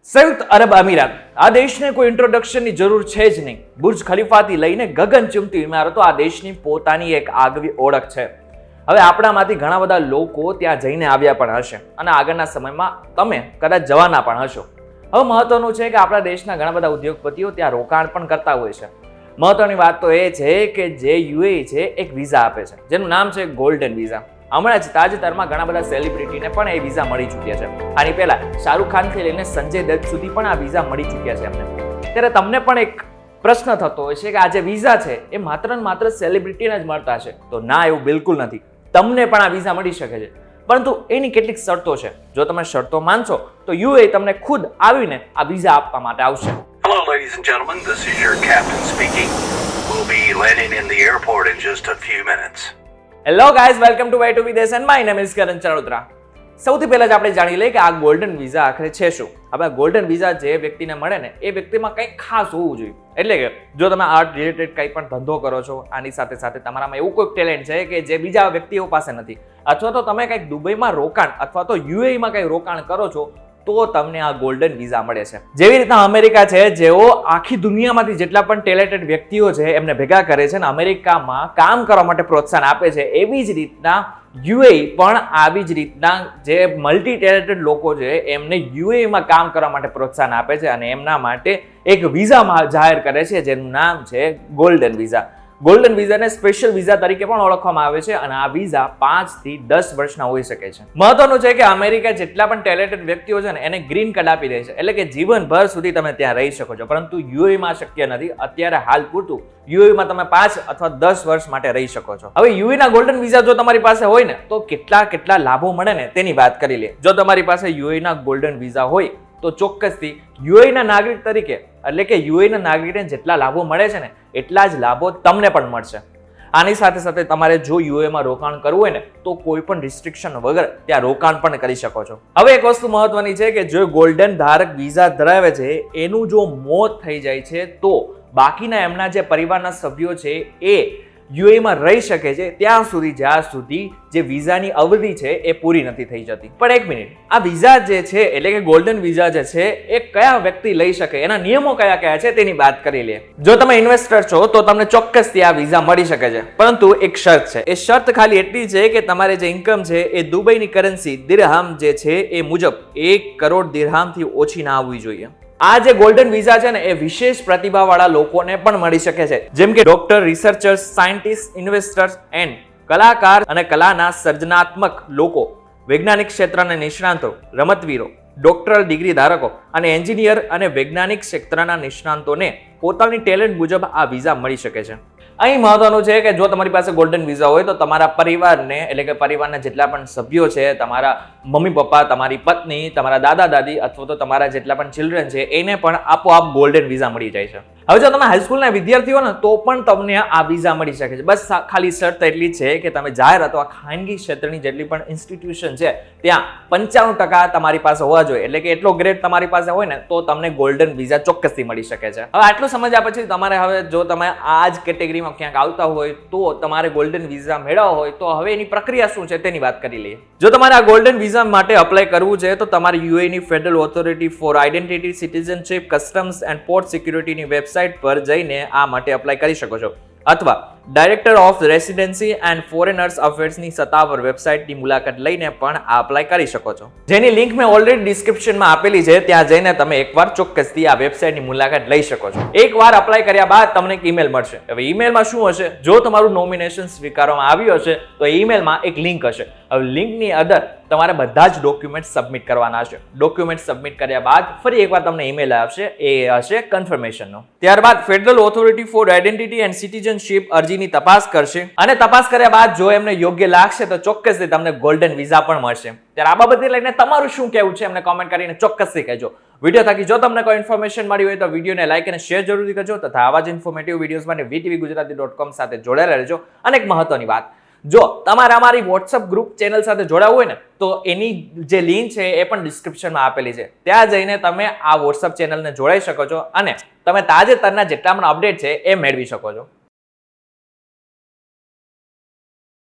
સંયુક્ત અરબ અમીરાત આ દેશને કોઈ ઇન્ટ્રોડક્શનની જરૂર છે જ નહીં. બુર્જ ખલીફાથી લઈને ગગનચુંબતી ઇમારતો આ દેશની પોતાની એક આગવી ઓળખ છે. હવે આપણામાંથી ઘણા બધા લોકો ત્યાં જઈને આવ્યા પણ હશે અને આગળના સમયમાં તમે કદાચ જવાના પણ હશો. હવે મહત્વનું છે કે આપણા દેશના ઘણા બધા ઉદ્યોગપતિઓ ત્યાં રોકાણ પણ કરતા હોય છે. મહત્વની વાત તો એ છે કે જે યુએઈ છે એક વિઝા આપે છે જેનું નામ છે ગોલ્ડન વિઝા. હમણાં જ તાજેતરમાં ઘણા બધા સેલિબ્રિટીને પણ એ વિઝા મળી ચૂક્યા છે. આની પહેલા શાહરુખ ખાનથી લઈને સંજય દત્ત સુધી પણ આ વિઝા મળી ચૂક્યા છે એમને. ત્યારે તમને પણ એક પ્રશ્ન થતો હોય છે કે આ જે વિઝા છે એ માત્ર ને માત્ર સેલિબ્રિટીને જ મળતા છે. તો ના, એવું બિલકુલ નથી. તમને પણ આ વિઝા મળી શકે છે, પરંતુ એની કેટલીક શરતો છે. જો તમે શરતો માનશો તો યુએઈ તમને ખુદ આવીને આ વિઝા આપવા માટે આવશે. Hello, ladies and gentlemen. This is your captain speaking. We'll be landing in the airport in just a few minutes. Hello guys, welcome to Y to વિદેશ and my name is Karan Charotara. સૌથી પહેલા જ આપણે જાણી લઈએ કે આ ગોલ્ડન વિઝા આખરે છે શું. હવે ગોલ્ડન વિઝા જે વ્યક્તિને મળે ને એ વ્યક્તિમાં કંઈક ખાસ હોવું જોઈએ. એટલે કે જો તમે આર્ટ રિલેટેડ કંઈ પણ ધંધો કરો છો, આની સાથે સાથે તમારામાં એવું કોઈક ટેલેન્ટ છે કે જે બીજા વ્યક્તિઓ પાસે નથી, અથવા તો તમે કંઈક દુબઈમાં રોકાણ અથવા તો યુએઈમાં કંઈ રોકાણ કરો છો, તો તમને આ ગોલ્ડન વિઝા મળે છે. જેવી રીતના અમેરિકા છે, જેઓ આખી દુનિયામાંથી જેટલા પણ ટેલેન્ટેડ વ્યક્તિઓ છે એમને ભેગા કરે છે અને અમેરિકામાં કામ કરવા માટે પ્રોત્સાહન આપે છે, એવી જ રીતના યુએઈ પણ આવી જ રીતના જે મલ્ટી ટેલેન્ટેડ લોકો છે એમને યુએઈમાં કામ કરવા માટે પ્રોત્સાહન આપે છે અને એમના માટે એક વિઝા જાહેર કરે છે જેનું નામ છે ગોલ્ડન વિઝા. ગોલ્ડન વિઝાને સ્પેશિયલ વિઝા તરીકે પણ ઓળખવામાં આવે છે અને આ વિઝા 5 થી 10 વર્ષના હોઈ શકે છે. મહત્વનું છે કે અમેરિકા જેટલા પણ ટેલેન્ટેડ વ્યક્તિઓ છે ને એને ગ્રીન કાર્ડ આપી દે છે, એટલે કે જીવનભર સુધી તમે ત્યાં રહી શકો છો. પરંતુ યુએઈમાં શક્ય નથી. અત્યારે હાલ પૂરતું યુએઈમાં તમે 5 અથવા 10 વર્ષ માટે રહી શકો છો. હવે યુએઈના ગોલ્ડન વિઝા જો તમારી પાસે હોય ને તો કેટલા લાભો મળે ને તેની વાત કરી લે. જો તમારી પાસે યુએઈના ગોલ્ડન વિઝા હોય તો ચોક્કસથી યુએઈના નાગરિક તરીકે, એટલે કે યુએઈના નાગરિકને જેટલા લાભો મળે છે ને એટલા જ લાભો તમને પણ મળશે. આની સાથે સાથે તમારે જો યુએઈમાં રોકાણ કરવું હોય ને તો કોઈ પણ રિસ્ટ્રિક્શન વગર ત્યાં રોકાણ પણ કરી શકો છો. હવે એક વસ્તુ મહત્વની છે કે જો ગોલ્ડન ધારક વિઝા ધરાવે છે એનું જો મોત થઈ જાય છે તો બાકીના એમના જે પરિવારના સભ્યો છે એ યુએઈમાં રહી શકે છે ત્યાં સુધી જ્યાં સુધી જે વિઝાની અવધિ છે એ પૂરી નથી થઈ જતી. પણ એક મિનિટ, આ વિઝા જે છે એટલે કે ગોલ્ડન વિઝા જે છે એ કયા વ્યક્તિ લઈ શકે, એના નિયમો કયા કયા છે તેની વાત કરી લે. જો તમે ઇન્વેસ્ટર છો તો તમને ચોક્કસથી આ વિઝા મળી શકે છે, પરંતુ એક શરત છે. એ શરત ખાલી એટલી છે કે તમારે જે ઇન્કમ છે એ દુબઈની કરન્સી દિરહામ જે છે એ મુજબ 1 કરોડ દિરહામથી ઓછી ના આવવી જોઈએ. આ જે ગોલ્ડન વિઝા છે ને એ વિશેષ પ્રતિભાવાળા લોકોને પણ મળી શકે છે, જેમ કે doctor, researchers, scientist, investors and કલાકાર અને કલાના સર્જનાત્મક લોકો, વૈજ્ઞાનિક ક્ષેત્રના નિષ્ણાંતો, રમતવીરો, ડોક્ટરલ ડિગ્રી ધારકો અને એન્જિનિયર અને વૈજ્ઞાનિક ક્ષેત્રના નિષ્ણાંતોને પોતાની ટેલેન્ટ મુજબ આ વિઝા મળી શકે છે. અહીં મહત્વનું છે કે જો તમારી પાસે ગોલ્ડન વિઝા હોય તો તમારા પરિવારને, એટલે કે પરિવારના જેટલા પણ સભ્યો છે, તમારા મમ્મી પપ્પા, તમારી પત્ની, તમારા દાદા દાદી અથવા તો તમારા જેટલા પણ ચિલ્ડ્રન છે એને પણ આપોઆપ ગોલ્ડન વિઝા મળી જાય છે. હવે જો તમે હાઈસ્કૂલના વિદ્યાર્થીઓ ને તો પણ તમને આ વિઝા મળી શકે છે. બસ ખાલી શરત એટલી છે કે તમે જાહેર અથવા ખાનગી ક્ષેત્રની જેટલી પણ ઇન્સ્ટિટ્યુશન છે ત્યાં 95% તમારી પાસે હોવા જોઈએ, એટલે કે એટલો ગ્રેડ તમારી પાસે હોય ને તો તમને ગોલ્ડન વિઝા ચોક્કસથી મળી શકે છે. હવે આટલું સમજ્યા પછી તમારે હવે જો તમે આ જ કેટેગરીમાં ક્યાંક આવતા હોય તો તમારે ગોલ્ડન વિઝા મેળવવા હોય તો હવે એની પ્રક્રિયા શું છે તેની વાત કરી લઈએ. જો તમારે આ ગોલ્ડન વિઝા માટે અપ્લાય કરવું છે તો તમારે યુએઈની federal authority for identity, citizenship, customs and port સિક્યુરિટીની વેબસાઇટ પર જઈને આ માટે અપ્લાય કરી શકો છો, અથવા director of residency and foreigners અફેર્સની સત્તાવાર વેબસાઇટની મુલાકાત લઈને પણ આ અપ્લાય કરી શકો છો, જેની લિંક મેં ઓલરેડી ડિસ્ક્રિપ્શનમાં આપેલી છે. ત્યાં જઈને તમે એકવાર ચોક્કસથી આ વેબસાઇટની મુલાકાત લઈ શકો છો. એકવાર અપ્લાય કર્યા બાદ તમને એક ઈમેલ મળશે. હવે ઈમેલમાં શું હશે? જો તમારું નોમિનેશન સ્વીકારવામાં આવ્યું હશે તો ઈમેલમાં એક લિંક હશે. હવે લિંકની અંદર તમારે બધા જ ડોક્યુમેન્ટ સબમિટ કરવાના હશે. ડોક્યુમેન્ટ સબમિટ કર્યા બાદ ફરી એકવાર તમને ઈમેલ આવશે, એ હશે કન્ફર્મેશનનો. ત્યારબાદ federal authority for identity and citizenship અરજીની તપાસ કરશે અને તપાસ કર્યા બાદ જો એમને યોગ્ય લાગશે તો ચોક્કસથી તમને ગોલ્ડન વિઝા પણ મળશે. ત્યારે આ બાબતને લઈને તમારું શું કહેવું છે એમને કોમેન્ટ કરીને ચોક્કસથી કહેજો. વિડીયો થકી જો તમને કોઈ ઇન્ફોર્મેશન મળી હોય તો વિડીયોને લાઈક અને શેર જરૂરથી કરજો તથા આવા જ ઇન્ફોર્મેટિવ વિડીયોઝ માટે vtvgujarati.com સાથે જોડાયેલા રહેજો. અને એક મહત્વની વાત, જો તમારે અમારી વોટ્સઅપ ગ્રુપ ચેનલ સાથે જોડાવવું હોય ને તો એની જે લિંક છે એ પણ ડિસ્ક્રિપ્શનમાં આપેલી છે. ત્યાં જઈને તમે આ વોટ્સઅપ ચેનલને જોડાઈ શકો છો અને તમે તાજેતરના જેટલા પણ અપડેટ છે એ મેળવી શકો છો.